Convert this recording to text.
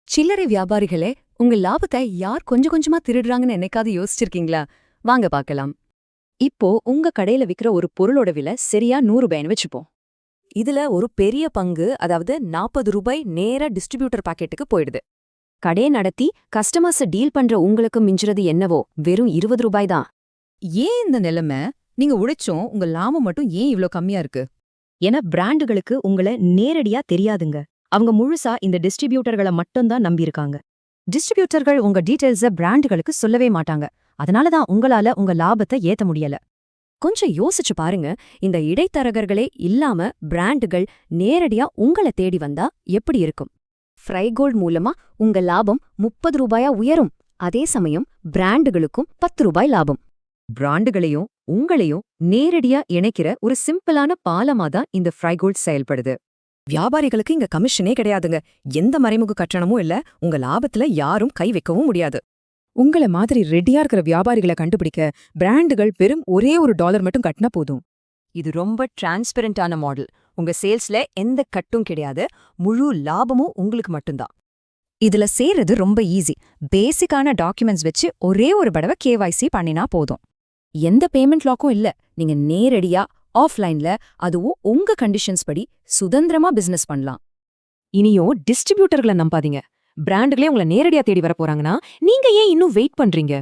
சில்லறை வியாபாரிகளே, உங்க லாபத்தை யார் கொஞ்சம் கொஞ்சமா திருடுறாங்கன்னு என்னைக்காவது யோசிச்சிருக்கீங்களா? வாங்க பார்க்கலாம். இப்போ உங்க கடையில விக்கிற ஒரு பொருளோட விலை சரியா 100 ரூபாய்னு வச்சுப்போம். இதுல ஒரு பெரிய பங்கு, அதாவது 40 ரூபாய் நேரா டிஸ்ட்ரிபியூட்டர் பாக்கெட்டுக்கு போயிடுது. கடையை நடத்தி கஸ்டமர்ஸ டீல் பண்ற உங்களுக்கு மிஞ்சுறது என்னவோ வெறும் 20 ரூபாய் தான். ஏன் இந்த நிலைமை? நீங்க உழைச்சோம், உங்க லாபம் மட்டும் ஏன் இவ்ளோ கம்மியா இருக்கு? ஏன்னா பிராண்டுகளுக்கு உங்கள நேரடியா தெரியாதுங்க. அவங்க முழுசா இந்த டிஸ்ட்ரிபியூட்டர்களை மட்டும்தான் நம்பியிருக்காங்க. டிஸ்ட்ரிபியூட்டர்கள் உங்க டீடைல்ஸ பிராண்டுகளுக்கு சொல்லவே மாட்டாங்க. அதனாலதான் உங்களால உங்க லாபத்தை ஏத்த முடியல. கொஞ்சம் யோசிச்சு பாருங்க, இந்த இடைத்தரகர்களே இல்லாம பிராண்டுகள் நேரடியா உங்கள தேடி வந்தா எப்படி இருக்கும்? ஃப்ரைகோல்ட் மூலமா உங்க லாபம் 30 ரூபாயா உயரும். அதே சமயம் பிராண்டுகளுக்கும் 10 ரூபாய் லாபம். பிராண்டுகளையும் உங்களையும் நேரடியா இணைக்கிற ஒரு சிம்பிளான பாலமா தான் இந்த ஃப்ரைகோல்ட் செயல்படுது. வியாபாரிகளுக்கு இங்க கமிஷனே கிடையாதுங்க. எந்த மறைமுக கட்டணமும் இல்ல. உங்க லாபத்துல யாரும் கை வைக்கவும் முடியாது. உங்கள மாதிரி ரெடியா இருக்கிற வியாபாரிகளை கண்டுபிடிக்க பிராண்டுகள் பெரும் ஒரே $1 மட்டும் கட்டினா போதும். இது ரொம்ப டிரான்ஸ்பெரண்டான மாடல். உங்க சேல்ஸ்ல எந்த கட்டும் கிடையாது. முழு லாபமும் உங்களுக்கு மட்டும்தான். இதுல சேர்றது ரொம்ப ஈஸி. பேசிக்கான டாக்குமெண்ட்ஸ் வச்சு ஒரே ஒரு தடவை KYC பண்ணினா போதும். எந்த பேமெண்ட் லாக்கும் இல்ல. நீங்க நேரடியா ஆஃப்லைன்ல, அதுவும் உங்க கண்டிஷன்ஸ் படி சுதந்திரமா பிசினஸ் பண்ணலாம். இனியும் டிஸ்ட்ரிபியூட்டர்களை நம்பாதீங்க. பிராண்டுகளே உங்களை நேரடியா தேடி வர போறாங்கன்னா நீங்க ஏன் இன்னும் வெயிட் பண்றீங்க?